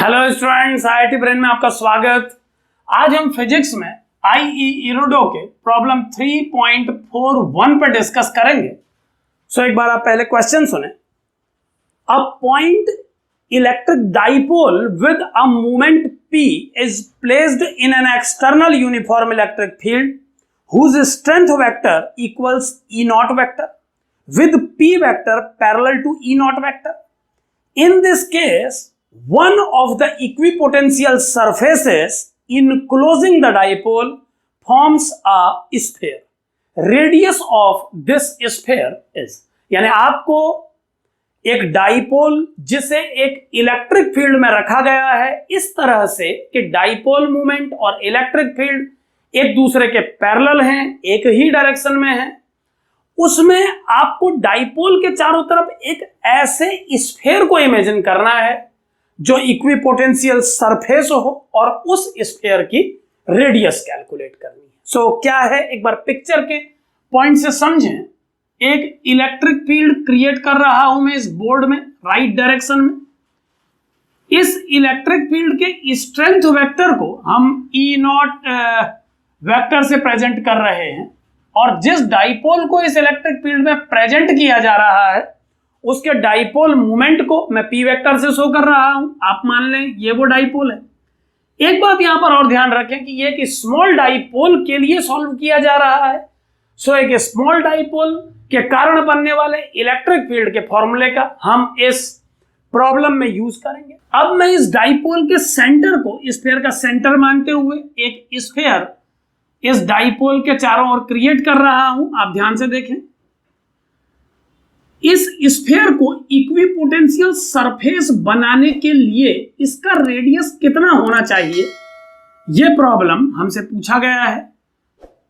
Hello students, IIT brain में आपका स्वागत। आज हम फिजिक्स में इरोडो के प्रॉब्लम 3.41 पर डिस्कस करेंगे। सो एक बार आप पहले क्वेश्चन सुने। A point electric dipole with a moment P is placed in an external uniform electric field whose strength vector equals E naught vector with P vector parallel to E naught vector. In this case, one of the equipotential surfaces enclosing the dipole forms a sphere. Radius of this sphere is, यानी आपको एक dipole जिसे एक electric field में रखा गया है इस तरह से कि डाइपोल मूवमेंट और इलेक्ट्रिक फील्ड एक दूसरे के पैरेलल हैं, एक ही डायरेक्शन में हैं, उसमें आपको डाइपोल के चारों तरफ एक ऐसे स्फीयर को इमेजिन करना है जो इक्विपोटेंशियल सरफेस हो और उस स्फीयर की रेडियस कैलकुलेट करनी है। सो क्या है, एक बार पिक्चर के पॉइंट से समझें। एक इलेक्ट्रिक फील्ड क्रिएट कर रहा हूं मैं इस बोर्ड में राइट डायरेक्शन में। इस इलेक्ट्रिक फील्ड के स्ट्रेंथ वेक्टर को हम E नॉट वेक्टर से प्रेजेंट कर रहे हैं और जिस डाइपोल को इस इलेक्ट्रिक फील्ड में प्रेजेंट किया जा रहा है उसके डाइपोल मोमेंट को मैं P वेक्टर से शो कर रहा हूं। आप मान लें ये वो डाइपोल है। एक बात यहां पर और ध्यान रखें कि ये एक स्मॉल डाइपोल के लिए सॉल्व किया जा रहा है। सो एक स्मॉल डाइपोल के कारण बनने वाले इलेक्ट्रिक फील्ड के फॉर्मूले का हम इस प्रॉब्लम में यूज करेंगे। अब मैं इस डाइपोल के सेंटर को स्फीयर का सेंटर मानते हुए एक स्फीयर इस डाइपोल के चारों ओर क्रिएट कर रहा हूं। आप ध्यान से देखें, इस स्फीयर को इक्विपोटेंशियल सरफेस बनाने के लिए इसका रेडियस कितना होना चाहिए, यह प्रॉब्लम हमसे पूछा गया है।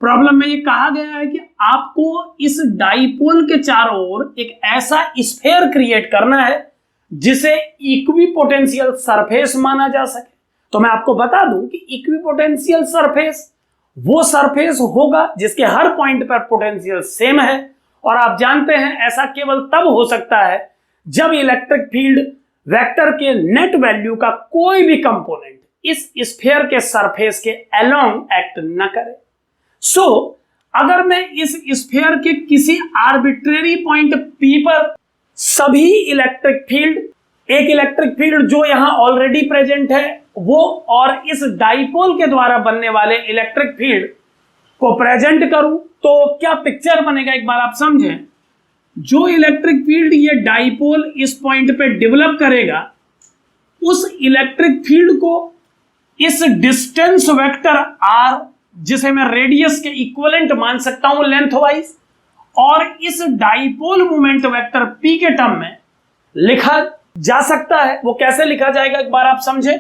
प्रॉब्लम में ये कहा गया है कि आपको इस डाइपोल के चारों ओर एक ऐसा स्फीयर क्रिएट करना है जिसे इक्विपोटेंशियल सरफेस माना जा सके। तो मैं आपको बता दूं कि इक्विपोटेंशियल सरफेस वो सरफेस होगा जिसके हर पॉइंट पर पोटेंशियल सेम है, और आप जानते हैं ऐसा केवल तब हो सकता है जब इलेक्ट्रिक फील्ड वेक्टर के नेट वैल्यू का कोई भी कंपोनेंट इस स्फीयर के सरफेस के अलोंग एक्ट न करे। सो अगर मैं इस स्फीयर के किसी आर्बिट्रेरी पॉइंट P पर सभी इलेक्ट्रिक फील्ड, एक इलेक्ट्रिक फील्ड जो यहां ऑलरेडी प्रेजेंट है वो और इस डाइपोल के द्वारा बनने वाले इलेक्ट्रिक फील्ड को प्रेजेंट करूं तो क्या पिक्चर बनेगा, एक बार आप समझें। जो इलेक्ट्रिक फील्ड ये डाइपोल इस पॉइंट पे डेवलप करेगा उस इलेक्ट्रिक फील्ड को इस डिस्टेंस वेक्टर R, जिसे मैं रेडियस के इक्विवेलेंट मान सकता हूं लेंथ वाइज, और इस डाइपोल मोमेंट वेक्टर P के टर्म में लिखा जा सकता है। वो कैसे लिखा जाएगा, एक बार आप समझें।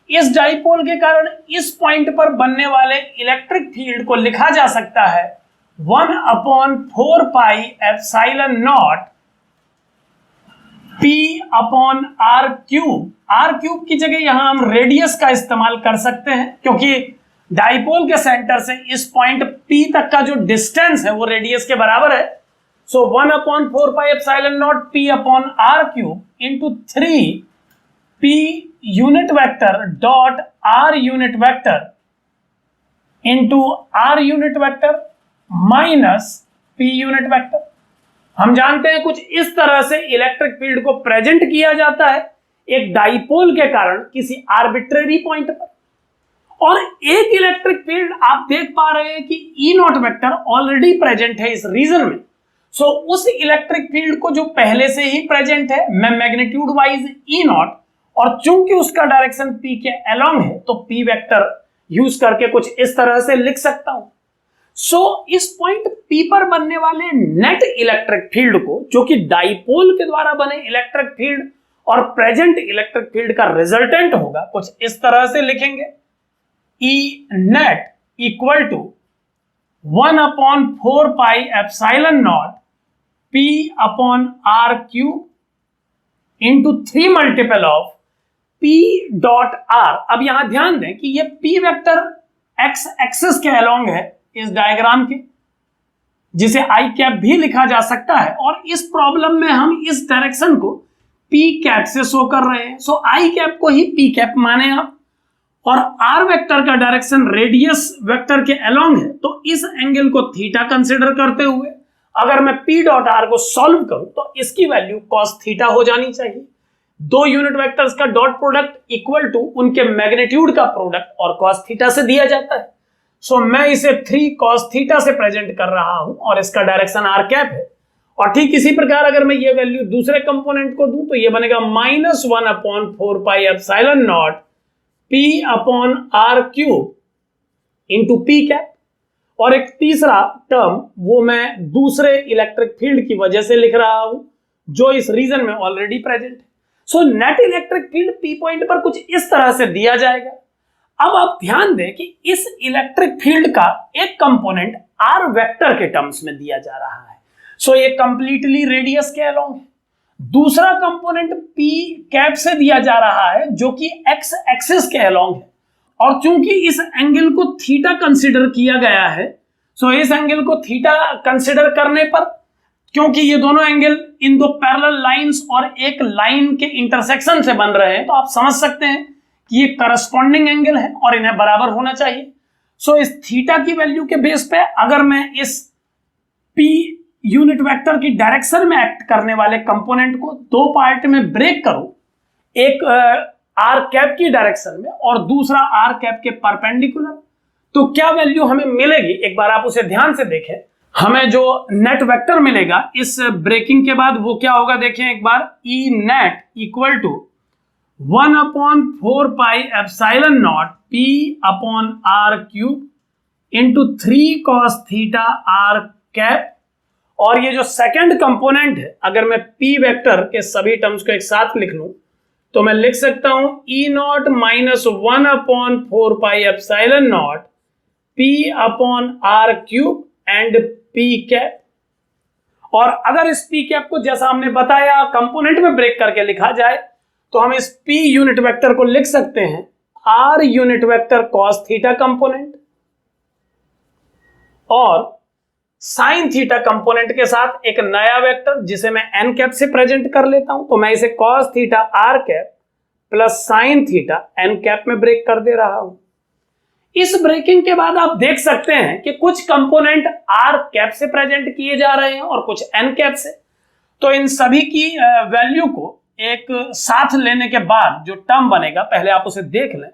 इस डाइपोल के कारण इस पॉइंट पर बनने वाले इलेक्ट्रिक फील्ड को लिखा जा सकता है 1/4 pi epsilon naught P upon R cube. R cube की जगह यहां हम रेडियस का इस्तेमाल कर सकते हैं क्योंकि डाइपोल के सेंटर से इस पॉइंट P तक का जो डिस्टेंस है वो रेडियस के बराबर है। सो 1/4 pi epsilon naught P upon R cube into 3 P unit vector dot R unit vector into R unit vector minus P unit vector. हम जानते हैं कुछ इस तरह से इलेक्ट्रिक फील्ड को प्रेजेंट किया जाता है एक डाइपोल के कारण किसी आर्बिट्रेरी पॉइंट पर, और एक इलेक्ट्रिक फील्ड आप देख पा रहे हैं कि E not vector already present है इस रीजन में। सो उस इलेक्ट्रिक फील्ड को जो पहले से ही प्रेजेंट है मैं मैग्नीट्यूड वाइज E नॉट, और चूंकि उसका डायरेक्शन P के अलोंग है तो P वेक्टर यूज करके कुछ इस तरह से लिख सकता हूं। सो इस पॉइंट P पर बनने वाले नेट इलेक्ट्रिक फील्ड को, जो कि डाइपोल के द्वारा बने इलेक्ट्रिक फील्ड और प्रेजेंट इलेक्ट्रिक फील्ड का रिजल्टेंट होगा, कुछ इस तरह से लिखेंगे E net equal to 1/4 pi epsilon naught P upon R cube into 3 multiple of P dot R। अब यहां ध्यान दें कि ये P वेक्टर एक्स एक्सिस के अलोंग है इस डायग्राम के, जिसे आई कैप भी लिखा जा सकता है, और इस प्रॉब्लम में हम इस डायरेक्शन को पी कैप से शो कर रहे हैं, सो आई कैप को ही पी कैप माने आप, और आर वेक्टर का डायरेक्शन रेडियस वेक्टर के अलोंग है, तो इस एंगल को थीटा कंसीडर करते हुए अगर मैं पी डॉट आर को सॉल्व करूं तो इसकी वैल्यू कॉस थीटा हो जानी चाहिए। दो यूनिट वेक्टर्स का डॉट प्रोडक्ट इक्वल टू उनके मैग्नीट्यूड का प्रोडक्ट और कॉस थीटा से दिया जाता है। सो मैं इसे 3 cos थीटा से प्रेजेंट कर रहा हूं और इसका डायरेक्शन आर कैप है। और ठीक इसी प्रकार अगर मैं ये वैल्यू दूसरे कंपोनेंट को दूं तो ये बनेगा -1/4πε0 P upon are cube into p cap. और एक तीसरा टर्म वो मैं दूसरे इलेक्ट्रिक फील्ड की वजह से लिख रहा हूं जो इस रीजन में ऑलरेडी प्रेजेंट है। So net electric field P point पर कुछ इस तरह से दिया जाएगा। अब आप ध्यान दें कि इस इलेक्ट्रिक फील्ड का एक कंपोनेंट आर वेक्टर के टर्म्स में दिया जा रहा है, सो ये कंप्लीटली रेडियस के अलोंग है। दूसरा कंपोनेंट पी कैप से दिया जा रहा है जो कि एक्स एक्सिस के अलोंग है, और चूंकि इस एंगल को थीटा कंसीडर किया गया है, सो इस एंगल को थीटा कंसीडर करने पर, क्योंकि ये दोनों एंगल इन दो पैरेलल लाइंस और एक लाइन के इंटरसेक्शन से बन रहे हैं, तो आप समझ सकते हैं कि ये करस्पॉन्डिंग एंगल है और इन्हें बराबर होना चाहिए। सो इस थीटा की वैल्यू के बेस पे अगर मैं इस पी यूनिट वेक्टर की डायरेक्शन में एक्ट करने वाले कंपोनेंट को दो पार्ट में ब्रेक करूं, एक आर कैप की डायरेक्शन में और दूसरा आर कैप के परपेंडिकुलर, तो क्या वैल्यू हमें मिलेगी एक बार आप उसे ध्यान से देखें। हमें जो नेट वेक्टर मिलेगा इस ब्रेकिंग के बाद वो क्या होगा देखें एक बार, E net equal to 1/4πε0 P upon are cube into 3 cos theta R cap. और ये जो सेकंड कंपोनेंट है, अगर मैं पी वेक्टर के सभी टर्म्स को एक साथ लिख लूं तो मैं लिख सकता हूं E not minus 1/4πε0 P upon are cube and P cap. और अगर इस पी कैप को जैसा हमने बताया कंपोनेंट में ब्रेक करके लिखा जाए तो हम इस पी यूनिट वेक्टर को लिख सकते हैं R unit vector cos theta component और साइन थीटा कंपोनेंट के साथ एक नया वेक्टर जिसे मैं एन कैप से प्रेजेंट कर लेता हूं, तो मैं इसे cos theta R cap plus sine theta N cap में ब्रेक कर दे रहा हूं। इस ब्रेकिंग के बाद आप देख सकते हैं कि कुछ कंपोनेंट आर कैप से प्रेजेंट किए जा रहे हैं और कुछ एन कैप से। तो इन सभी की वैल्यू को एक साथ लेने के बाद जो टर्म बनेगा पहले आप उसे देख लें,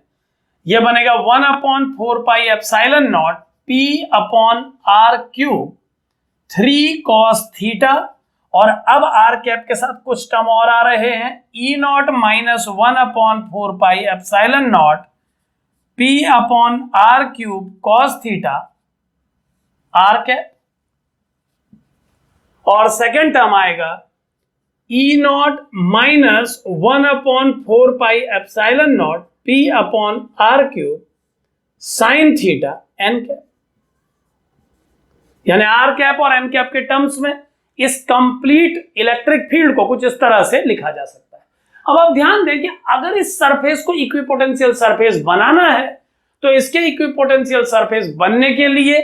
यह बनेगा 1/4πε0 P upon are cube 3 cos theta, और अब आर कैप के साथ कुछ टर्म और आ रहे हैं, E not minus 1/4πε0 P upon are cube cos theta R cap, और सेकेंड टर्म आएगा E not minus 1/4πε0 P upon are cube sine theta N cap. यानी आर कैप और एन कैप के टर्म्स में इस कंप्लीट इलेक्ट्रिक फील्ड को कुछ इस तरह से लिखा जा सकता है। अब आप ध्यान दें कि अगर इस सरफेस को इक्विपोटेंशियल सरफेस बनाना है तो इसके इक्विपोटेंशियल सरफेस बनने के लिए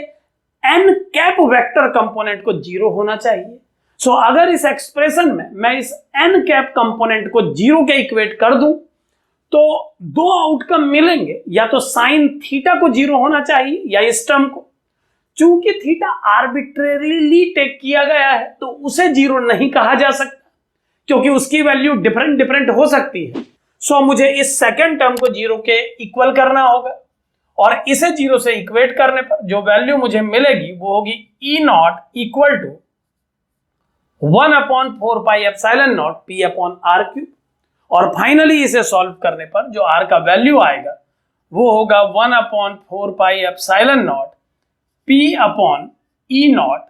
एन कैप वेक्टर कंपोनेंट को 0 होना चाहिए। सो अगर इस एक्सप्रेशन में मैं इस एन कैप कंपोनेंट को 0 के इक्वेट कर दूं तो दो आउटकम मिलेंगे, या तो साइन थीटा को 0 होना चाहिए या इस टर्म को। चूंकि थीटा आर्बिट्रेरीली टेक किया गया है तो उसे 0 नहीं कहा जा सकता क्योंकि उसकी वैल्यू डिफरेंट हो सकती है। सो मुझे इस सेकंड टर्म को 0 के इक्वल करना होगा और इसे 0 से इक्वेट करने पर जो वैल्यू मुझे मिलेगी वो होगी E not equal to 1/4πε0 P upon are cube, और फाइनली इसे सॉल्व करने पर जो आर का वैल्यू आएगा वो होगा 1/4πε0 P upon E not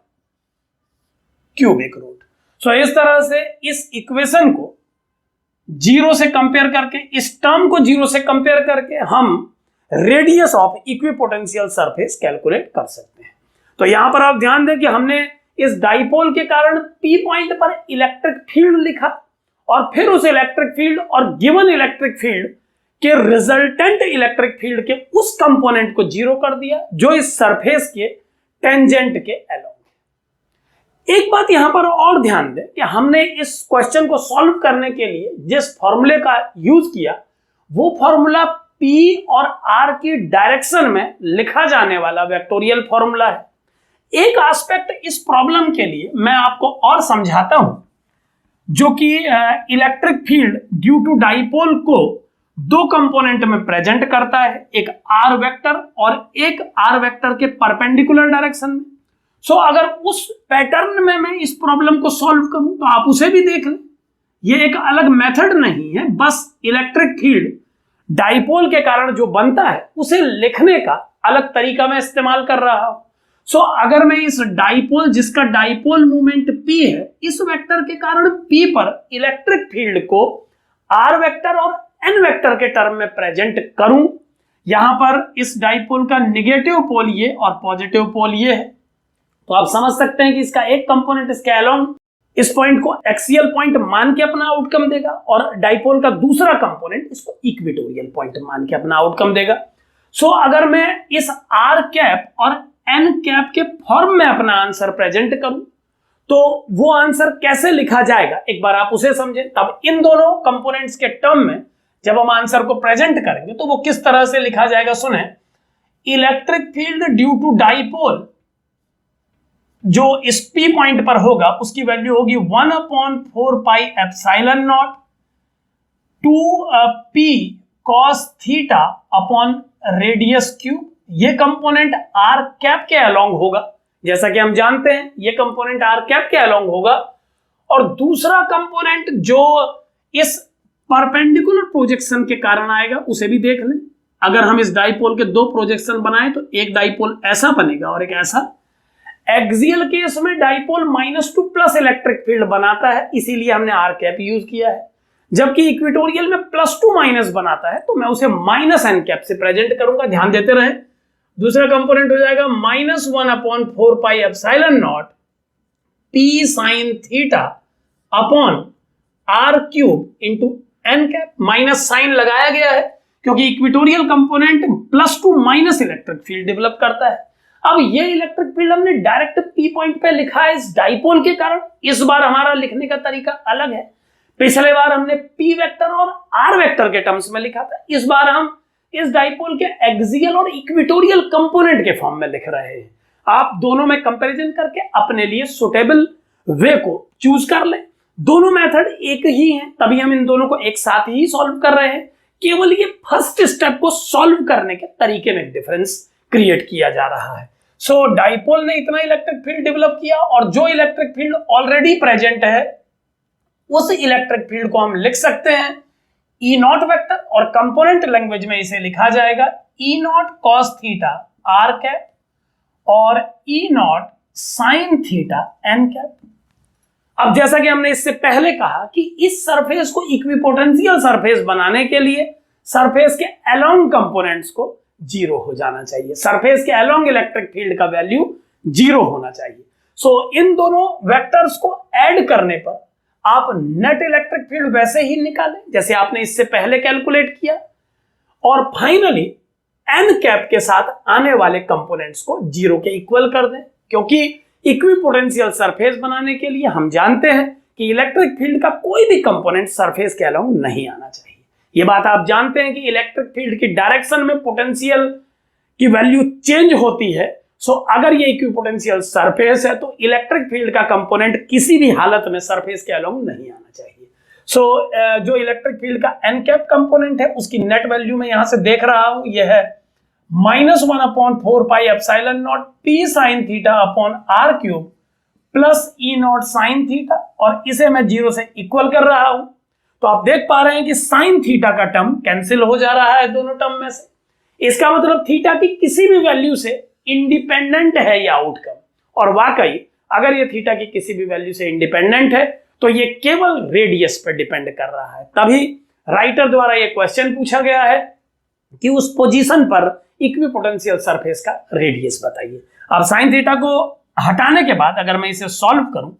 cubic root. So इस तरह से इस इक्वेशन को 0 से कंपेयर करके, इस टर्म को 0 से कंपेयर करके हम radius of equipotential surface calculate कर सकते हैं। तो यहां पर आप ध्यान दें कि हमने इस डाइपोल के कारण पी पॉइंट पर इलेक्ट्रिक फील्ड लिखा और फिर उस इलेक्ट्रिक फील्ड और गिवन इलेक्ट्रिक फील्ड के रिजल्टेंट इलेक्ट्रिक फील्ड के उस कंपोनेंट को 0 कर दिया जो इस सरफेस के टेंजेंट के अलोंग है। एक बात यहां पर और ध्यान दें कि हमने इस क्वेश्चन को सॉल्व करने के लिए जिस फॉर्मूले का यूज किया वो फॉर्मूला P और R की डायरेक्शन में लिखा जाने वाला वेक्टोरियल फॉर्मूला है। एक एस्पेक्ट इस प्रॉब्लम के लिए मैं आपको और समझाता हूं, जो कि electric field due to dipole को दो कंपोनेंट में प्रेजेंट करता है, एक R वेक्टर और एक R वेक्टर के परपेंडिकुलर डायरेक्शन में। सो अगर उस पैटर्न में मैं इस प्रॉब्लम को सॉल्व करूं तो आप उसे भी देख लें। ये एक अलग मेथड नहीं है, बस इलेक्ट्रिक फील्ड डाइपोल के कारण जो बनता है उसे लिखने का अलग तरीका मैं इस्तेमाल कर रहा हूं। सो अगर मैं इस डाइपोल, जिसका डाइपोल मूवमेंट P है, इस वेक्टर के कारण P पर इलेक्ट्रिक फील्ड को R वेक्टर और N वेक्टर के टर्म में प्रेजेंट करूं, यहां पर इस डाइपोल का निगेटिव पोल ये और पॉजिटिव पोल ये है, तो आप समझ सकते हैं कि इसका एक कंपोनेंट इसके अलोंग इस पॉइंट को एक्सियल पॉइंट मान के अपना आउटकम देगा और डाइपोल का दूसरा कंपोनेंट इसको इक्वेटोरियल पॉइंट मान के अपना आउटकम देगा। सो अगर मैं इस R कैप और N कैप के फॉर्म में अपना आंसर प्रेजेंट करूं तो वो आंसर कैसे लिखा जाएगा, एक बार आप उसे समझें। तब इन दोनों कंपोनेंट्स के टर्म में जब हम आंसर को प्रेजेंट करेंगे तो वो किस तरह से लिखा जाएगा, सुने। Electric field due to dipole जो इस P पॉइंट पर होगा उसकी वैल्यू होगी 1/4 pi epsilon not 2p cos theta upon radius cube. ये कंपोनेंट R कैप के अलोंग होगा, जैसा कि हम जानते हैं ये कंपोनेंट R कैप के अलोंग होगा, और दूसरा कंपोनेंट जो इस परपेंडिकुलर प्रोजेक्शन के कारण आएगा उसे भी देख लें। अगर हम इस डाइपोल के दो प्रोजेक्शन बनाए तो एक डाइपोल ऐसा बनेगा और एक ऐसा। एक्सियल केस में डाइपोल -2 प्लस इलेक्ट्रिक फील्ड बनाता है, इसीलिए हमने R कैप यूज किया है, जबकि इक्वेटोरियल में +2 माइनस बनाता है तो मैं उसे -n कैप से प्रेजेंट करूंगा। ध्यान देते रहे। दूसरा कंपोनेंट हो जाएगा -1/4 pi epsilon naught p sin theta upon R cube into n cap. Minus sine लगाया गया है क्योंकि equatorial component +2 minus electric field develop करता है। अब ये इलेक्ट्रिक फील्ड हमने डायरेक्ट P पॉइंट पे लिखा है इस डाइपोल के कारण। इस बार हमारा लिखने का तरीका अलग है। पिछले बार हमने P वेक्टर और R वेक्टर के टर्म्स में लिखा था, इस बार हम इस डाइपोल के एक्सियल और इक्वेटोरियल कंपोनेंट के फॉर्म में लिख रहे हैं। आप दोनों में कंपैरिजन करके अपने लिए सुटेबल वे को चूज कर लें। दोनों मेथड एक ही हैं, तभी हम इन दोनों को एक साथ ही सॉल्व कर रहे हैं। केवल ये फर्स्ट स्टेप को सॉल्व करने के तरीके में डिफरेंस क्रिएट किया जा रहा है। सो डाइपोल ने इतना इलेक्ट्रिक फील्ड डेवलप किया और जो इलेक्ट्रिक फील्ड ऑलरेडी प्रेजेंट है उस इलेक्ट्रिक फील्ड को हम लिख सकते हैं E नॉट वेक्टर, और कंपोनेंट लैंग्वेज में इसे लिखा जाएगा E not cos theta R cap और E not sin theta N cap. अब जैसा कि हमने इससे पहले कहा कि इस सरफेस को इक्विपोटेंशियल सरफेस बनाने के लिए सरफेस के अलोंग कंपोनेंट्स को 0 हो जाना चाहिए। सरफेस के अलोंग इलेक्ट्रिक फील्ड का वैल्यू 0 होना चाहिए। सो इन दोनों वेक्टर्स को ऐड करने पर आप नेट इलेक्ट्रिक फील्ड वैसे ही निकालें जैसे आपने इससे पहले कैलकुलेट किया, और फाइनली n कैप के साथ आने वाले कंपोनेंट्स को 0 के इक्वल कर दें, क्योंकि इक्विपोटेंशियल सरफेस बनाने के लिए हम जानते हैं कि इलेक्ट्रिक फील्ड का कोई भी कंपोनेंट सरफेस के अलोंग नहीं आना चाहिए। ये बात आप जानते हैं कि इलेक्ट्रिक फील्ड की डायरेक्शन में पोटेंशियल की वैल्यू चेंज होती है। सो अगर ये इक्विपोटेंशियल सरफेस है तो इलेक्ट्रिक फील्ड का कंपोनेंट किसी भी हालत में सरफेस के अलोंग नहीं आना चाहिए। सो जो इलेक्ट्रिक फील्ड का n कैप कंपोनेंट है उसकी नेट वैल्यू में यहां से देख रहा हूं, यह है -1/4 pi epsilon naught p sin theta upon R cube plus E not sin theta, और इसे मैं 0 से इक्वल कर रहा हूं। तो आप देख पा रहे हैं कि sin थीटा का टर्म कैंसिल हो जा रहा है दोनों टर्म में से। इसका मतलब थीटा की किसी भी वैल्यू से इंडिपेंडेंट है ये आउटकम, और वाकई अगर ये थीटा की किसी भी वैल्यू से इंडिपेंडेंट है तो ये केवल रेडियस पर डिपेंड कर रहा है। तभी राइटर द्वारा ये क्वेश्चन पूछा गया है कि उस पोजीशन पर इक्विपोटेंशियल सरफेस का रेडियस बताइए। अब साइन थीटा को हटाने के बाद अगर मैं इसे सॉल्व करूं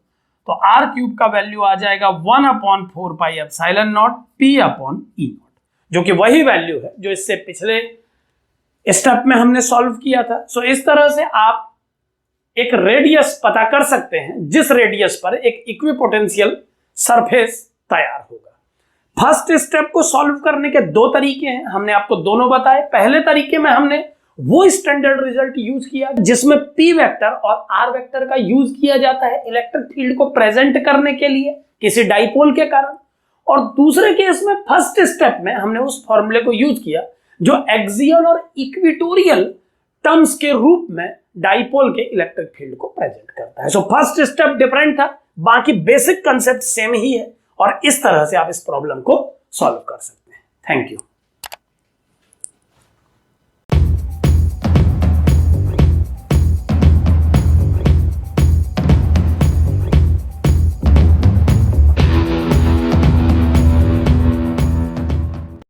तो R क्यूब का वैल्यू आ जाएगा 1/4 pi epsilon naught P upon E not, जो कि वही वैल्यू है जो इससे पिछले स्टेप में हमने सॉल्व किया था। सो इस तरह से आप एक रेडियस पता कर सकते हैं जिस रेडियस पर एक इक्विपोटेंशियल सरफेस तैयार होगा। फर्स्ट स्टेप को सॉल्व करने के दो तरीके हैं, हमने आपको दोनों बताए। पहले तरीके में हमने वो स्टैंडर्ड रिजल्ट यूज किया जिसमें पी वेक्टर और आर वेक्टर का यूज किया जाता है इलेक्ट्रिक फील्ड को प्रेजेंट करने के लिए किसी डाइपोल के कारण। और दूसरे केस में फर्स्ट स्टेप में हमने उस फॉर्मूले को यूज किया जो एक्सियल और इक्वेटोरियल टर्म्स के रूप में डाइपोल के इलेक्ट्रिक फील्ड को प्रेजेंट करता है। सो फर्स्ट स्टेप डिफरेंट था, बाकी बेसिक कंसेप्ट सेम ही है और इस तरह से आप इस प्रॉब्लम को सॉल्व कर सकते हैं। Thank you.